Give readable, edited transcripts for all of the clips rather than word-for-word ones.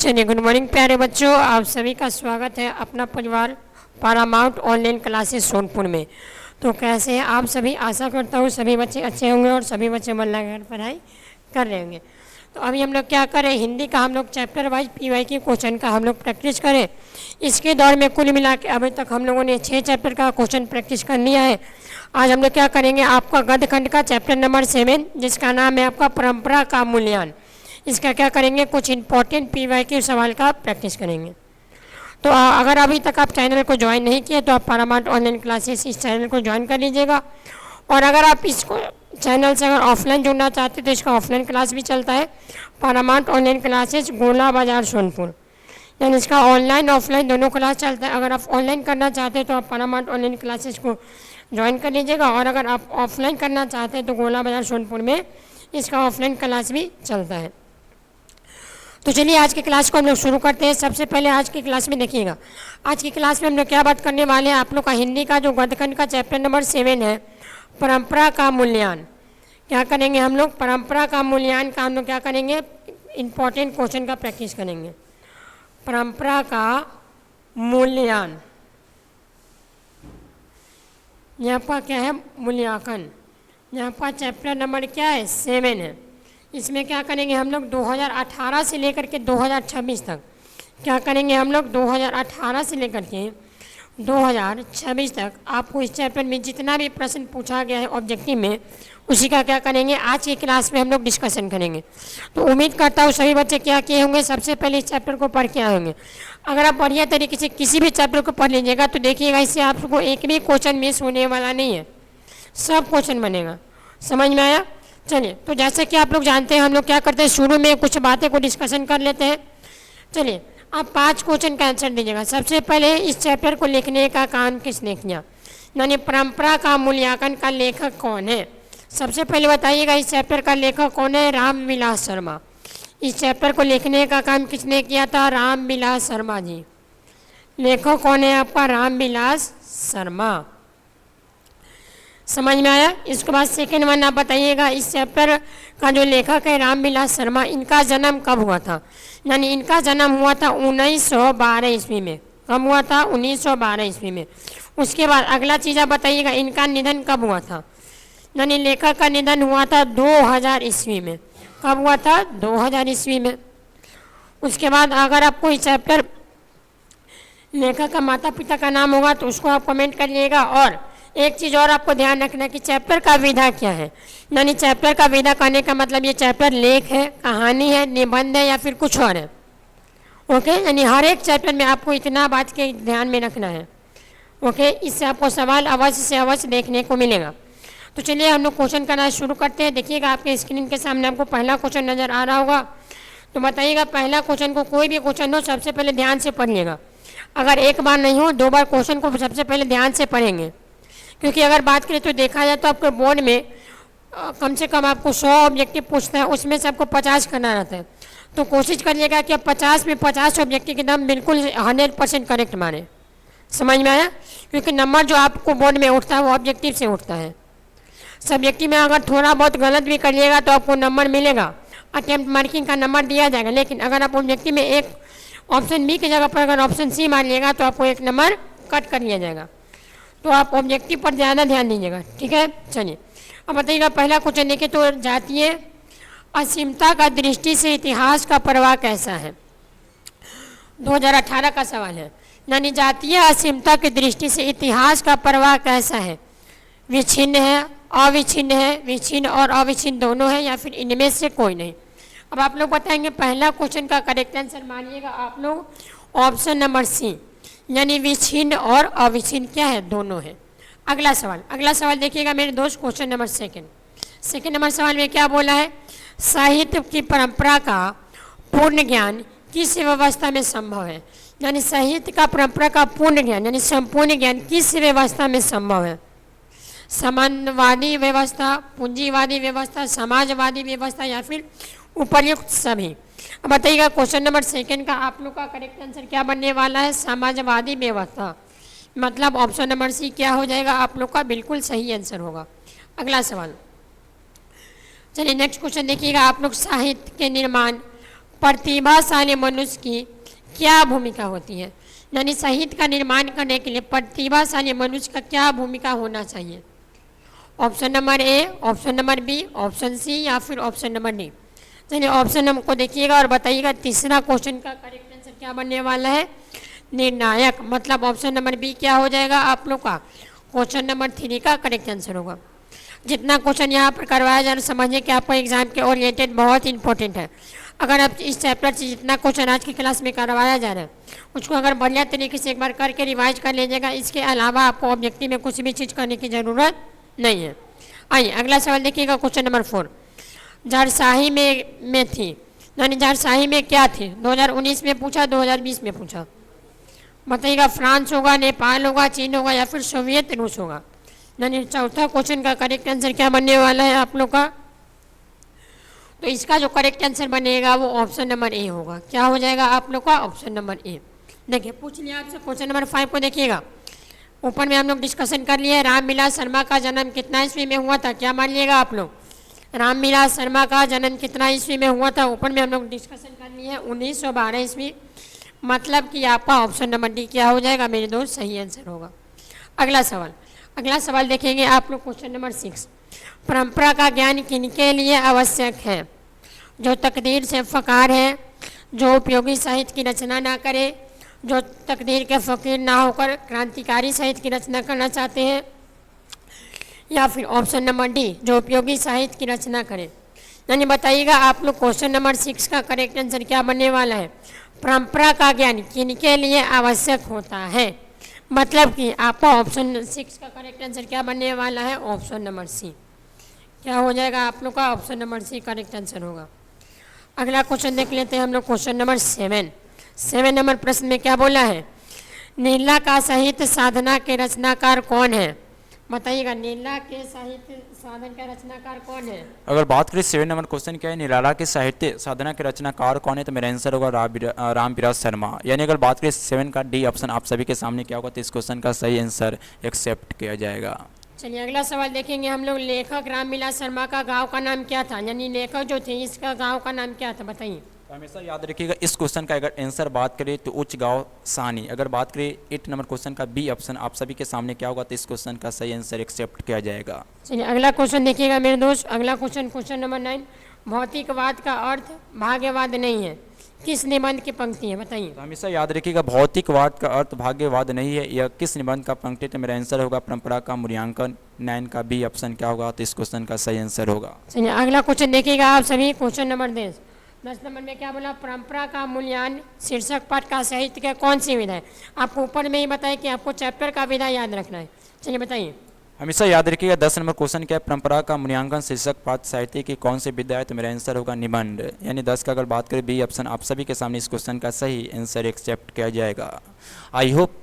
चलिए, good morning प्यारे बच्चों, आप सभी का स्वागत है अपना परिवार पारामाउंट ऑनलाइन क्लासेस सोनपुर में। तो कैसे हैं आप सभी? आशा करता हूँ सभी बच्चे अच्छे होंगे और सभी बच्चे मन लगाकर पढ़ाई कर रहे होंगे। तो अभी हम लोग क्या करें, हिंदी का हम लोग चैप्टर वाइज पीवाई के क्वेश्चन का हम लोग प्रैक्टिस करें। इसके दौर में कुल मिला के अभी तक हम लोगों ने 6 चैप्टर का क्वेश्चन प्रैक्टिस कर लिया है। आज हम लोग क्या करेंगे, आपका गद्य खंड का चैप्टर नंबर 7 जिसका नाम है आपका परंपरा का मूल्यांकन। इसका क्या करेंगे, कुछ इंपॉर्टेंट पीवाई के सवाल का प्रैक्टिस करेंगे। तो अगर अभी तक आप चैनल को ज्वाइन नहीं किए तो आप पारामाउंट ऑनलाइन क्लासेस इस चैनल को ज्वाइन कर लीजिएगा। और अगर आप इसको चैनल से अगर ऑफलाइन जुड़ना चाहते हैं तो इसका ऑफलाइन क्लास भी चलता है, पारामाउंट ऑनलाइन क्लासेस गोला बाजार सोनपुर, यानी इसका ऑनलाइन ऑफलाइन दोनों क्लास चलता है। अगर आप ऑनलाइन करना चाहते हैं तो आप पारामाउंट ऑनलाइन क्लासेस को ज्वाइन कर लीजिएगा, और अगर आप ऑफलाइन करना चाहते हैं तो गोला बाजार सोनपुर में इसका ऑफलाइन क्लास भी चलता है। तो चलिए आज की क्लास को हम लोग शुरू करते हैं। सबसे पहले आज की क्लास में देखिएगा, आज की क्लास में हम लोग क्या बात करने वाले हैं, आप लोग का हिंदी का जो गद्यखंड का चैप्टर नंबर 7 है परंपरा का मूल्यांकन। क्या करेंगे हम लोग, परंपरा का मूल्यांकन का हम लोग क्या करेंगे, इंपॉर्टेंट क्वेश्चन का प्रैक्टिस करेंगे। परंपरा का मूल्यांकन, यहाँ पर क्या है, मूल्यांकन। यहाँ पर चैप्टर नंबर क्या है, 7 है। इसमें क्या करेंगे हम लोग 2018 से लेकर के 2026 तक, क्या करेंगे हम लोग 2018 से लेकर के 2026 तक आपको इस चैप्टर में जितना भी प्रश्न पूछा गया है ऑब्जेक्टिव में, उसी का क्या करेंगे आज की क्लास में हम लोग डिस्कशन करेंगे। तो उम्मीद करता हूँ सभी बच्चे क्या किए होंगे, सबसे पहले इस चैप्टर को पढ़ के आए होंगे। अगर आप बढ़िया तरीके से किसी भी चैप्टर को पढ़ लीजिएगा तो देखिएगा इससे आपको एक भी क्वेश्चन मिस होने वाला नहीं है, सब क्वेश्चन बनेगा। समझ में आया? चलिए, तो जैसे कि आप लोग जानते हैं हम लोग क्या करते हैं, शुरू में कुछ बातें को डिस्कशन कर लेते हैं। चलिए, आप 5 क्वेश्चन का आंसर दीजिएगा। सबसे पहले इस चैप्टर को लिखने का काम किसने किया, यानी परंपरा का मूल्यांकन का लेखक कौन है? सबसे पहले बताइएगा इस चैप्टर का लेखक कौन है? रामविलास शर्मा। इस चैप्टर को लिखने का काम किसने किया था? रामविलास शर्मा जी। लेखक कौन है आपका? रामविलास शर्मा। समझ में आया? इसके बाद सेकेंड वन आप बताइएगा इस चैप्टर का जो लेखक है रामविलास शर्मा, इनका जन्म कब हुआ था? यानी इनका जन्म हुआ था 1912 ईस्वी में। कब हुआ था? 1912 ईस्वी में। उसके बाद अगला चीज़ आप बताइएगा इनका निधन कब हुआ था? यानी लेखक का निधन हुआ था 2000 ईस्वी में। कब हुआ था? 2000 ईस्वी में। उसके बाद अगर आपको इस चैप्टर लेखक का माता पिता का नाम होगा तो उसको आप कमेंट करिएगा। और एक चीज़ और आपको ध्यान रखना है कि चैप्टर का विधा क्या है, यानी चैप्टर का विधा कहने का मतलब ये चैप्टर लेख है, कहानी है, निबंध है या फिर कुछ और है। ओके, यानी हर एक चैप्टर में आपको इतना बात के ध्यान में रखना है। ओके, इससे आपको सवाल अवश्य से अवश्य देखने को मिलेगा। तो चलिए हम लोग क्वेश्चन करना शुरू करते हैं। देखिएगा आपके स्क्रीन के सामने आपको पहला क्वेश्चन नज़र आ रहा होगा। तो बताइएगा पहला क्वेश्चन को, कोई भी क्वेश्चन हो सबसे पहले ध्यान से पढ़िएगा। अगर एक बार नहीं हो 2 बार क्वेश्चन को सबसे पहले ध्यान से पढ़ेंगे, क्योंकि अगर बात करें तो देखा जाए तो आपके बोर्ड में कम से कम आपको 100 ऑब्जेक्टिव पूछता है, उसमें से आपको 50 करना रहता है। तो कोशिश करिएगा कि आप 50 में 50 ऑब्जेक्टिव के दम बिल्कुल 100% करेक्ट मारें। समझ में आया? क्योंकि नंबर जो आपको बोर्ड में उठता है वो ऑब्जेक्टिव से उठता है। सब्जेक्टिव में अगर थोड़ा बहुत गलत भी करिएगा तो आपको नंबर मिलेगा, अटेम्प्ट मार्किंग का नंबर दिया जाएगा। लेकिन अगर आप ऑब्जेक्टिव में एक ऑप्शन बी की जगह पर अगर ऑप्शन सी मारिएगा तो आपको 1 नंबर कट कर लिया जाएगा। तो आप ऑब्जेक्टिव पर ज़्यादा ध्यान दीजिएगा, ठीक है? चलिए अब बताइएगा पहला क्वेश्चन देखिए, तो जातीय असीमता का दृष्टि से इतिहास का प्रवाह कैसा है? 2018 का सवाल है। यानी जातीय असीमता की दृष्टि से इतिहास का प्रवाह कैसा है? विच्छिन्न है, अविच्छिन्न है, विच्छिन्न और अविच्छिन्न दोनों है, या फिर इनमें से कोई नहीं? अब आप लोग बताएंगे पहला क्वेश्चन का करेक्ट आंसर मानिएगा आप लोग ऑप्शन नंबर सी, यानी विच्छिन्न और अविच्छिन्न क्या है? दोनों है। अगला सवाल देखिएगा मेरे दोस्त, क्वेश्चन नंबर सेकेंड नंबर सवाल में क्या बोला है? साहित्य की परंपरा का पूर्ण ज्ञान किस व्यवस्था में संभव है? यानी साहित्य का परंपरा का पूर्ण ज्ञान यानी संपूर्ण ज्ञान किस व्यवस्था में संभव है? साम्यवादी व्यवस्था, पूंजीवादी व्यवस्था, समाजवादी व्यवस्था या फिर उपर्युक्त सभी? अब बताइएगा क्वेश्चन नंबर सेकेंड का आप लोग का करेक्ट आंसर क्या बनने वाला है? समाजवादी व्यवस्था। मतलब ऑप्शन नंबर सी क्या हो जाएगा आप लोग का? बिल्कुल सही आंसर होगा। अगला सवाल, चलिए नेक्स्ट क्वेश्चन देखिएगा आप लोग, साहित्य के निर्माण प्रतिभाशाली मनुष्य की क्या भूमिका होती है? यानी साहित्य का निर्माण करने के लिए प्रतिभाशाली मनुष्य का क्या भूमिका होना चाहिए? Option number A, option number B, option C या फिर ऑप्शन नंबर डी। चलिए ऑप्शन नंबर को देखिएगा और बताइएगा तीसरा क्वेश्चन का करेक्ट आंसर क्या बनने वाला है? निर्णायक। मतलब ऑप्शन नंबर बी क्या हो जाएगा आप लोग का? क्वेश्चन नंबर 3 का करेक्ट आंसर होगा। जितना क्वेश्चन यहाँ पर करवाया जा रहा है समझिए कि आपको एग्जाम के ओरिएंटेड बहुत इंपॉर्टेंट है। अगर आप इस चैप्टर से जितना क्वेश्चन आज की क्लास में करवाया जा रहा है उसको अगर बढ़िया तरीके से एक बार करके रिवाइज कर लीजिएगा, इसके अलावा आपको ऑब्जेक्टिव में कुछ भी चीज़ करने की ज़रूरत नहीं है। आइए अगला सवाल देखिएगा, क्वेश्चन नंबर 4। झारसाही में थी, यानी झारसाही में क्या थी? 2019 में पूछा, 2020 में पूछा। बताइएगा फ्रांस होगा, नेपाल होगा, चीन होगा या फिर सोवियत रूस होगा। यानी चौथा क्वेश्चन का करेक्ट आंसर क्या बनने वाला है आप लोग का? तो इसका जो करेक्ट आंसर बनेगा वो ऑप्शन नंबर ए होगा। क्या हो जाएगा आप लोग का? ऑप्शन नंबर ए। देखिए पूछ लिया आपसे क्वेश्चन नंबर 5 को देखिएगा। ऊपर में हम लोग डिस्कशन कर लिए रामविलास शर्मा का जन्म कितना ईस्वी में हुआ था? क्या मान लिएगा आप लोग? रामविलास शर्मा का जन्म कितना ईस्वी में हुआ था? ऊपर में हम लोग डिस्कशन कर लिए 1912 ईस्वी। मतलब कि आपका ऑप्शन नंबर डी क्या हो जाएगा मेरे दोस्त? सही आंसर होगा। अगला सवाल देखेंगे आप लोग, क्वेश्चन नंबर 6। परंपरा का ज्ञान किनके लिए आवश्यक है? जो तकदीर से फकार है, जो उपयोगी साहित्य की रचना ना करे, जो तकदीर के फकीर ना होकर क्रांतिकारी साहित्य की रचना करना चाहते हैं, या फिर ऑप्शन नंबर डी जो उपयोगी साहित्य की रचना करे। यानी बताइएगा आप लोग क्वेश्चन नंबर 6 का करेक्ट आंसर क्या बनने वाला है? परंपरा का ज्ञान किनके लिए आवश्यक होता है? मतलब कि आपका ऑप्शन 6 का करेक्ट आंसर क्या बनने वाला है? Option number C. क्या हो जाएगा आप लोग का? Option number C correct answer होगा। अगला क्वेश्चन देख लेते हैं हम लोग, क्वेश्चन नंबर 7 नंबर प्रश्न में क्या बोला है? नीला का साहित्य साधना के रचनाकार कौन है? बताइएगा नीला के साहित्य साधन का रचनाकार कौन है? अगर बात करें 7 नंबर क्वेश्चन क्या है, निराला के साहित्य साधना के रचनाकार कौन है, तो मेरा आंसर होगा रामविलास शर्मा। यानी अगर बात करें 7 का डी ऑप्शन आप सभी के सामने क्या होगा, तो इस क्वेश्चन का सही आंसर एक्सेप्ट किया जाएगा। चलिए अगला सवाल देखेंगे हम लोग। लेखक रामविलास शर्मा का गांव का नाम क्या था? यानी लेखक जो थे इसका गांव का नाम क्या था? बताइए। हमेशा याद रखिएगा इस क्वेश्चन का अगर आंसर बात करें तो उच्च गांव सानी। अगर बात करें 8 नंबर क्वेश्चन का बी ऑप्शन आप सभी के सामने क्या होगा, तो इस क्वेश्चन का सही आंसर एक्सेप्ट किया जाएगा। चलिए अगला क्वेश्चन देखिएगा मेरे दोस्त। अगला क्वेश्चन नंबर 9। भौतिकवाद का अर्थ भाग्यवाद नहीं है, किस निबंध की पंक्ति है? बताइए। तो हमेशा याद रखिएगा भौतिकवाद का अर्थ भाग्यवाद नहीं है, यह किस निबंध का पंक्ति? तो मेरा आंसर होगा परंपरा का मूल्यांकन। 9 का बी ऑप्शन क्या होगा, तो इस क्वेश्चन का सही आंसर होगा। चलिए अगला क्वेश्चन देखिएगा आप सभी। क्वेश्चन नंबर 10 नंबर में क्या बोला? परंपरा का मूल्यांकन शीर्षक पाठ का साहित्य का कौन सी विधा है? आपको ऊपर में ही बताया कि आपको चैप्टर का विधा याद रखना है। चलिए बताइए। हमेशा याद रखिएगा 10 नंबर क्वेश्चन क्या है, परंपरा का मूल्यांकन शीर्षक पाठ साहित्य की कौन सी विधा है? तो मेरा आंसर होगा निबंध। यानी 10 का अगर बात करें बी ऑप्शन आप सभी के सामने इस क्वेश्चन का सही आंसर एक्सेप्ट किया जाएगा। आई होप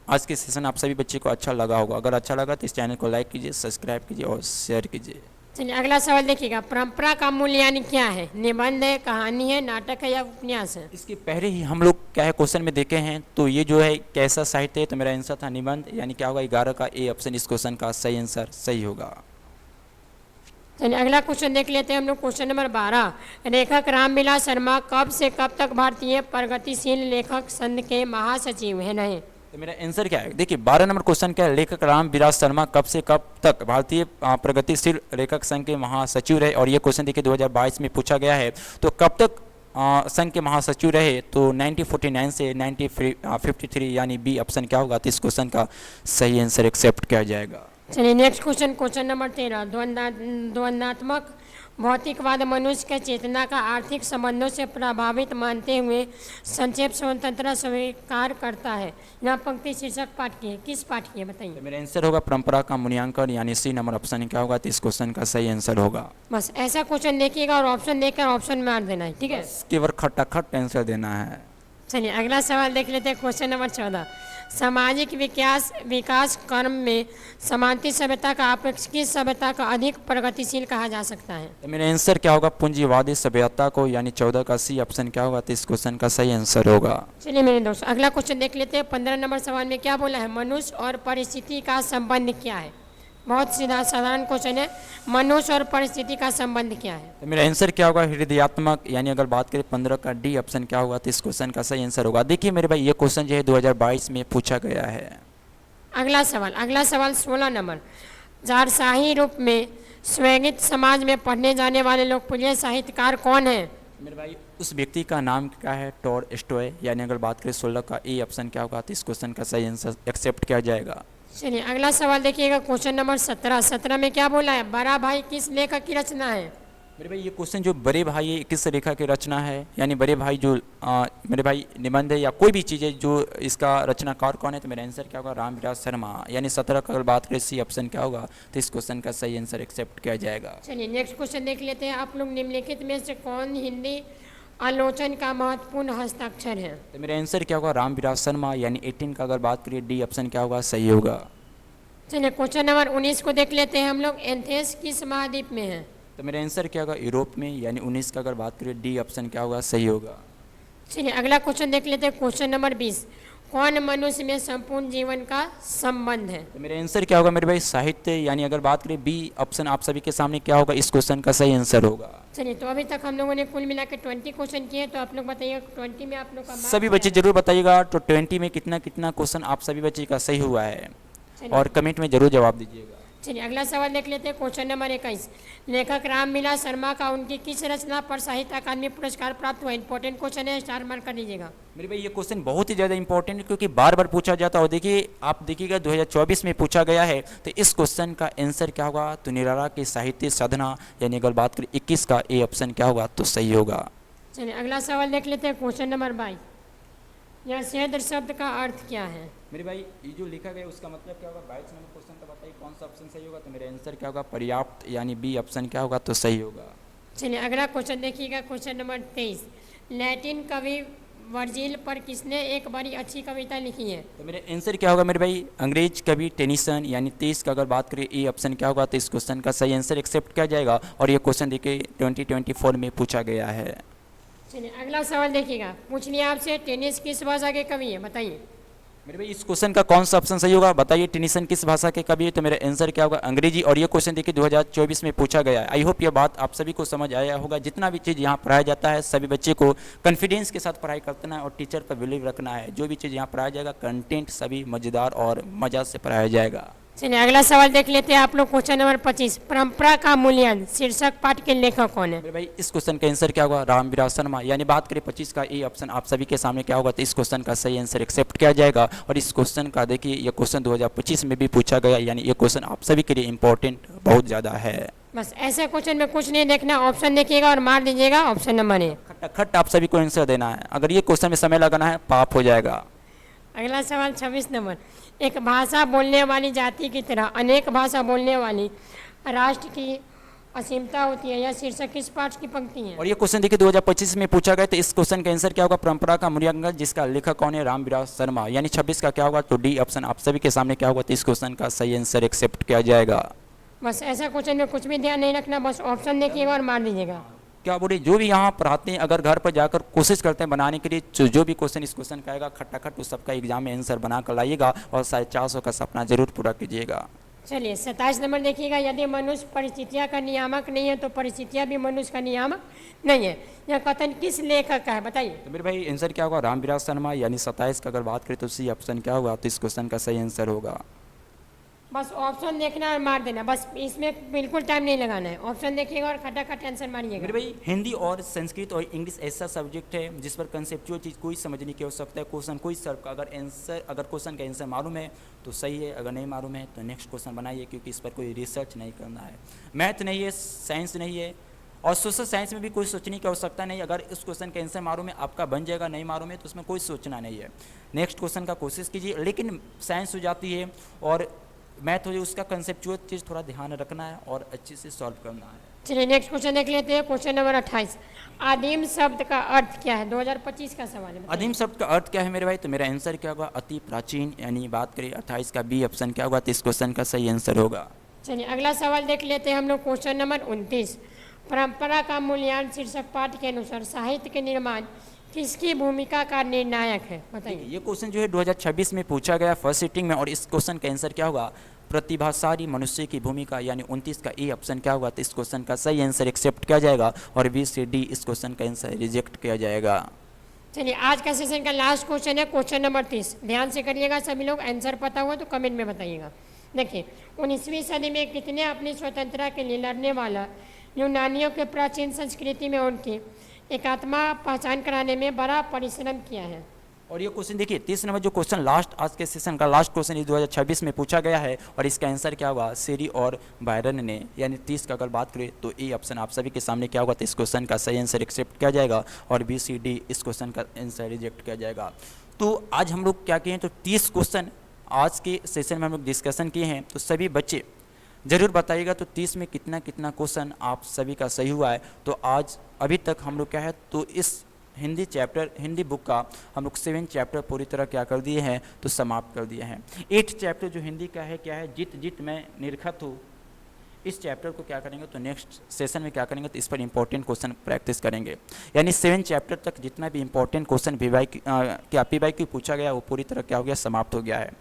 आज के सेशन आप सभी बच्चे को अच्छा लगा होगा। अगर अच्छा लगा तो इस चैनल को लाइक कीजिए, सब्सक्राइब कीजिए और शेयर कीजिए। चलिए अगला सवाल देखिएगा। परंपरा का मूल यानी क्या है? निबंध है, कहानी है, नाटक है या उपन्यास है? इसके पहले ही हम लोग क्या है क्वेश्चन में देखे हैं, तो ये जो है कैसा साहित्य है, तो मेरा आंसर था निबंध। यानी क्या होगा 11 का ए ऑप्शन इस क्वेश्चन का सही आंसर सही होगा। चलिए अगला क्वेश्चन देख लेते हैं हम लोग। Question number 12। लेखक रामविलास शर्मा कब से कब तक भारतीय प्रगतिशील लेखक संघ के महासचिव है नहीं? तो मेरा आंसर क्या है? देखिए 12 नंबर क्वेश्चन क्या है, लेखक रामविलास शर्मा कब से कब तक भारतीय प्रगतिशील लेखक संघ के महासचिव रहे। और ये क्वेश्चन देखिए 2022 में पूछा गया है। तो कब तक संघ के महासचिव रहे, तो 1949 से 1953, यानी बी ऑप्शन क्या होगा, तो इस क्वेश्चन का सही आंसर एक्सेप्ट किया जाएगा। चलिए नेक्स्ट क्वेश्चन नंबर 13। द्वंद्वात्मक भौतिकवाद मनुष्य के चेतना का आर्थिक संबंधों से प्रभावित मानते हुए संक्षेप स्वतंत्रता स्वीकार करता है। यहाँ पंक्ति शीर्षक पाठ की है, किस पाठ की है? बताइए। तो मेरा आंसर होगा परंपरा का मूल्यांकन, यानी सी नंबर ऑप्शन क्या होगा, तो इस क्वेश्चन का सही आंसर होगा। बस ऐसा क्वेश्चन देखिएगा और ऑप्शन देकर ऑप्शन मार देना है, ठीक है? केवल खटाखट आंसर देना है। चलिए अगला सवाल देख लेते हैं। Question number 14। सामाजिक विकास क्रम में समांती सभ्यता का अपेक्षा किस सभ्यता का अधिक प्रगतिशील कहा जा सकता है? तो मेरा आंसर क्या होगा, पूंजीवादी सभ्यता को, यानी 14 का सी ऑप्शन क्या होगा, तो इस क्वेश्चन का सही आंसर होगा। चलिए मेरे दोस्त अगला क्वेश्चन देख लेते हैं। 15 नंबर सवाल में क्या बोला है? मनुष्य और परिस्थिति का संबंध क्या है? बहुत सीधा साधारण क्वेश्चन है, मनुष्य और परिस्थिति का संबंध क्या है? तो मेरा आंसर क्या होगा? हृदयात्मक, यानी अगर बात करें 15 का डी ऑप्शन क्या होगा, तो इस क्वेश्चन का सही आंसर होगा। देखिए मेरे भाई, ये क्वेश्चन जो है 2022 में पूछा गया है। अगला सवाल 16 नंबर। जारशाही रूप में स्वैगित समाज में पढ़ने जाने वाले लोकप्रिय साहित्यकार कौन है? मेरे भाई, उस व्यक्ति का नाम क्या है? टॉलस्टॉय, यानी अगर बात करें 16 का ए ऑप्शन क्या होगा, तो इस क्वेश्चन का सही आंसर एक्सेप्ट किया जाएगा। चलिए अगला सवाल देखिएगा, क्वेश्चन नंबर 17 में क्या बोला है? बड़ा भाई किस लेखक की रचना है? मेरे भाई, ये क्वेश्चन जो बड़े भाई है किस रेखा की रचना है, यानी बड़े भाई जो मेरे भाई निबंध है या कोई भी चीज़ है, जो इसका रचनाकार कौन है, तो मेरा आंसर क्या होगा? रामविलास शर्मा, यानी 17 का अगर बात करें सी ऑप्शन क्या होगा, तो इस क्वेश्चन का सही आंसर एक्सेप्ट किया जाएगा। चलिए नेक्स्ट क्वेश्चन देख लेते हैं। आप लोग निम्नलिखित में से कौन हिंदी आलोचन का महत्वपूर्ण हस्ताक्षर है? तो मेरा आंसर क्या होगा? रामविलास शर्मा, यानी 18 का अगर बात करें डी ऑप्शन क्या होगा, सही होगा। चलिए क्वेश्चन नंबर 19 को देख लेते हैं हम लोग। एथेंस किस महाद्वीप में है? तो मेरा आंसर क्या होगा? यूरोप में, यानी 19 का अगर बात करें डी ऑप्शन क्या होगा, सही होगा। चलिए अगला क्वेश्चन देख लेते हैं। क्वेश्चन नंबर 20, कौन मनुष्य में संपूर्ण जीवन का संबंध है? तो मेरा आंसर क्या होगा मेरे भाई? साहित्य, यानी अगर बात करें बी ऑप्शन आप सभी के सामने क्या होगा, इस क्वेश्चन का सही आंसर होगा। चलिए तो अभी तक हम लोगों ने कुल मिला के 20 क्वेश्चन किए, तो आप लोग बताइए 20 में आप लोग का सभी बच्चे जरूर बताइएगा, तो 20 में कितना कितना क्वेश्चन आप सभी बच्चे का सही हुआ है, और कमेंट में जरूर जवाब दीजिएगा। चलिए अगला सवाल देख लेते हैं। क्वेश्चन नंबर 21, लेखक रामविलास शर्मा का उनकी किस रचना पर साहित्य अकादमी पुरस्कार प्राप्त हुआ? इंपॉर्टेंट क्वेश्चन है, स्टार मार्क कर लीजिएगा। मेरे भाई, ये क्वेश्चन बहुत ही ज़्यादा इंपॉर्टेंट है, क्योंकि बार बार पूछा जाता है। और देखिए, आप देखिएगा 2024 में पूछा गया है, तो इस क्वेश्चन का आंसर क्या होगा? तो निराला की साहित्य साधना, यानी अगर बात करें 21 का ए ऑप्शन क्या होगा, तो सही होगा। चलिए अगला सवाल देख लेते हैं। क्वेश्चन नंबर 22, यह सेद्र शब्द का अर्थ क्या है? मेरे भाई, ये जो लिखा गया उसका मतलब क्या होगा? 22 नंबर क्वेश्चन का बताइए कौन सा ऑप्शन सही होगा, तो मेरा आंसर क्या होगा? पर्याप्त, यानी बी ऑप्शन क्या होगा, तो सही होगा। चलिए अगला क्वेश्चन देखिएगा। क्वेश्चन नंबर 23, लैटिन कवि वर्जिल पर किसने एक बड़ी अच्छी कविता लिखी है? तो मेरा आंसर क्या होगा मेरे भाई? अंग्रेज कवि टेनिसन, यानी 23 का अगर बात करें ए ऑप्शन क्या होगा, तो इस क्वेश्चन का सही आंसर एक्सेप्ट किया जाएगा। और ये क्वेश्चन देखिए 2024 में पूछा गया है। चलिए अगला सवाल देखिएगा। पूछ लिया आपसे, टेनिस किस भाषा के कवि है? बताइए। मेरे भाई, इस क्वेश्चन का कौन सा ऑप्शन सही होगा, बताइए। टेनिसन किस भाषा के कवि है, तो मेरा आंसर क्या होगा? अंग्रेजी। और ये क्वेश्चन देखिए 2024 में पूछा गया है। आई होप ये बात आप सभी को समझ आया होगा। जितना भी चीज़ यहाँ पढ़ाया जाता है, सभी बच्चे को कॉन्फिडेंस के साथ पढ़ाई करना है और टीचर पर बिलीव रखना है। जो भी चीज़ यहाँ पढ़ाया जाएगा, कंटेंट सभी मज़ेदार और मज़ा से पढ़ाया जाएगा। चलिए अगला सवाल देख लेते हैं आप लोग। क्वेश्चन नंबर 25, परंपरा का मूल्यांकन शीर्षक पाठ के लेखक कौन है? मेरे भाई, इस क्वेश्चन का आंसर क्या होगा? रामविलास शर्मा, यानी बात करें 25 का ए ऑप्शन आप सभी के सामने क्या होगा, तो इस क्वेश्चन का सही आंसर एक्सेप्ट किया जाएगा। और इस क्वेश्चन का देखिए, ये क्वेश्चन 2025 में भी पूछा गया, यानी ये क्वेश्चन आप सभी के लिए इंपॉर्टेंट बहुत ज़्यादा है। बस ऐसे क्वेश्चन में कुछ नहीं देखना, ऑप्शन देखिएगा और मार दीजिएगा ऑप्शन नंबर ए। खट आप सभी को आंसर देना है। अगर ये क्वेश्चन में समय लगाना है, पाप हो जाएगा। अगला सवाल 26 नंबर, एक भाषा बोलने वाली जाति की तरह अनेक भाषा बोलने वाली राष्ट्र की असीमता होती है, यह शीर्षक किस पाठ की पंक्ति है? और ये क्वेश्चन देखिए 2025 में पूछा गया, तो इस क्वेश्चन का आंसर क्या होगा? परंपरा का मूल्यांकन, जिसका लेखक कौन है? रामविलास शर्मा, यानी 26 का क्या होगा, तो डी ऑप्शन आप सभी के सामने क्या होगा, तो इस क्वेश्चन का सही आंसर एक्सेप्ट किया जाएगा। बस ऐसा क्वेश्चन में कुछ भी ध्यान नहीं रखना, बस ऑप्शन देखिएगा और मार दीजिएगा। क्या बोले, जो भी यहाँ पढ़ाते हैं, अगर घर पर जाकर कोशिश करते हैं बनाने के लिए, जो भी क्वेश्चन इस क्वेश्चन का आएगा, खट्टा उस सबका एग्जाम में आंसर बना कर लाइएगा और 450 का सपना जरूर पूरा कीजिएगा। चलिए 27 नंबर देखिएगा, यदि मनुष्य परिस्थितियाँ का नियामक नहीं है तो परिस्थितियाँ भी मनुष्य का नियामक नहीं है, यह कथन किस लेखक का है? बताइए। तो मेरे भाई, आंसर क्या होगा? रामविलास शर्मा, यानी 27 का अगर बात करें तो सी ऑप्शन क्या होगा, तो इस क्वेश्चन का सही आंसर होगा। बस ऑप्शन देखना और मार देना, बस इसमें बिल्कुल टाइम नहीं लगाना है। ऑप्शन देखिएगा और खटाखट आंसर मारिएगा। मेरे भाई, हिंदी और संस्कृत और इंग्लिश ऐसा सब्जेक्ट है जिस पर कंसेप्चुअल चीज़ कोई समझने की आवश्यकता है। क्वेश्चन कोई सर अगर क्वेश्चन का आंसर मालूम है तो सही है, अगर नहीं मालूम है तो नेक्स्ट क्वेश्चन बनाइए, क्योंकि इस पर कोई रिसर्च नहीं करना है। मैथ नहीं है, साइंस नहीं है, और सोशल साइंस में भी कोई सोचने की आवश्यकता नहीं। अगर इस क्वेश्चन का आंसर मालूम है, आपका बन जाएगा, नहीं मालूम है तो उसमें कोई सोचना नहीं है। नेक्स्ट क्वेश्चन का कोशिश कीजिए। लेकिन साइंस हो जाती है और मैथ हो जाए, उसका कंसेप्चुअल चीज़ थोड़ा ध्यान रखना है और अच्छे से सॉल्व करना है। चलिए नेक्स्ट क्वेश्चन देख लेते हैं। क्वेश्चन नंबर 28, आदिम शब्द का अर्थ क्या है? 2025 का सवाल है। आदिम शब्द का अर्थ क्या है मेरे भाई? तो मेरा आंसर क्या होगा? अति प्राचीन, यानी बात करें 28 का बी ऑप्शन क्या होगा, तो इस क्वेश्चन का सही आंसर होगा। चलिए अगला सवाल देख लेते हैं हम लोग। क्वेश्चन नंबर 29, परंपरा का मूल्यांकन शीर्षक पाठ के अनुसार साहित्य के निर्माण किसकी भूमिका का निर्णायक है? बताइए। ये क्वेश्चन जो है 2026 में पूछा गया फर्स्ट सीटिंग में, और इस क्वेश्चन का आंसर क्या होगा? प्रतिभाशाली मनुष्य की भूमिका, यानी 29 का ए ऑप्शन क्या हुआ? तो इस क्वेश्चन का सही आंसर एक्सेप्ट किया जाएगा और बी से डी इस क्वेश्चन का आंसर रिजेक्ट किया जाएगा। चलिए आज का सेशन का लास्ट क्वेश्चन है क्वेश्चन नंबर 30। ध्यान से करिएगा सभी लोग, आंसर पता हुआ तो कमेंट में बताइएगा। देखिए 19वीं सदी में कितने अपनी स्वतंत्रता के लिए लड़ने वाला यूनानियों के प्राचीन संस्कृति में उनकी एकात्मा पहचान कराने में बड़ा परिश्रम किया है। और ये क्वेश्चन देखिए 30 नंबर जो क्वेश्चन लास्ट आज के सेशन का लास्ट क्वेश्चन ये 2026 में पूछा गया है और इसका आंसर क्या हुआ? शेरी और बायरन ने, यानी 30 का अगर बात करें तो ए ऑप्शन आप सभी के सामने क्या होगा? तो इस क्वेश्चन का सही आंसर एक्सेप्ट किया जाएगा और बी सी डी इस क्वेश्चन का आंसर रिजेक्ट किया जाएगा। तो आज हम लोग क्या किए हैं? तो 30 क्वेश्चन आज के सेशन में हम लोग डिस्कशन किए हैं। तो सभी बच्चे ज़रूर बताइएगा तो 30 में कितना कितना क्वेश्चन आप सभी का सही हुआ है। तो आज अभी तक हम लोग क्या है तो इस हिंदी बुक का हम लोग 7 चैप्टर पूरी तरह क्या कर दिए हैं? तो समाप्त कर दिए हैं। 8 चैप्टर जो हिंदी का है क्या है? जित जित मैं निरखत हूँ, इस चैप्टर को क्या करेंगे? तो नेक्स्ट सेशन में क्या करेंगे? तो इस पर इंपॉर्टेंट क्वेश्चन प्रैक्टिस करेंगे। यानी 7 चैप्टर तक जितना भी इंपॉर्टेंट क्वेश्चन पीवाई की पूछा गया वो पूरी तरह क्या हो गया? समाप्त हो गया है।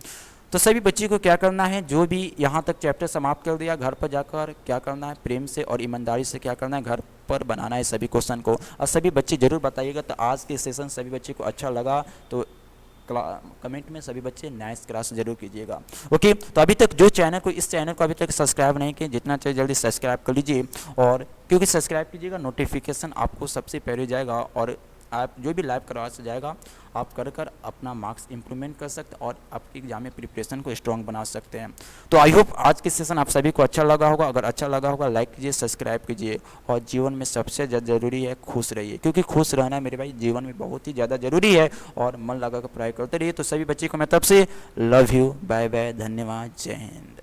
तो सभी बच्चे को क्या करना है? जो भी यहाँ तक चैप्टर समाप्त कर दिया, घर पर जाकर क्या करना है? प्रेम से और ईमानदारी से क्या करना है? घर पर बनाना है सभी क्वेश्चन को। और सभी बच्चे जरूर बताइएगा तो आज के सेशन सभी बच्चे को अच्छा लगा तो कमेंट में सभी बच्चे नाइस क्लास जरूर कीजिएगा। ओके, तो अभी तक जो इस चैनल को अभी तक सब्सक्राइब नहीं किए, जितना चाहिए जल्दी सब्सक्राइब कर लीजिए। और क्योंकि सब्सक्राइब कीजिएगा नोटिफिकेशन आपको सबसे पहले जाएगा और आप जो भी लाइव करवा से जाएगा आप कर अपना मार्क्स इंप्रूवमेंट कर सकते हैं और आपके एग्जाम में प्रिपरेशन को स्ट्रॉन्ग बना सकते हैं। तो आई होप आज के सेशन आप सभी को अच्छा लगा होगा। अगर अच्छा लगा होगा लाइक कीजिए, सब्सक्राइब कीजिए और जीवन में सबसे ज़्यादा ज़रूरी है खुश रहिए, क्योंकि खुश रहना मेरे भाई जीवन में बहुत ही ज़्यादा ज़रूरी है और मन लगा कर पढ़ाई करते रहिए। तो सभी बच्चे को मैं तब से लव यू, बाय बाय, धन्यवाद, जय हिंद।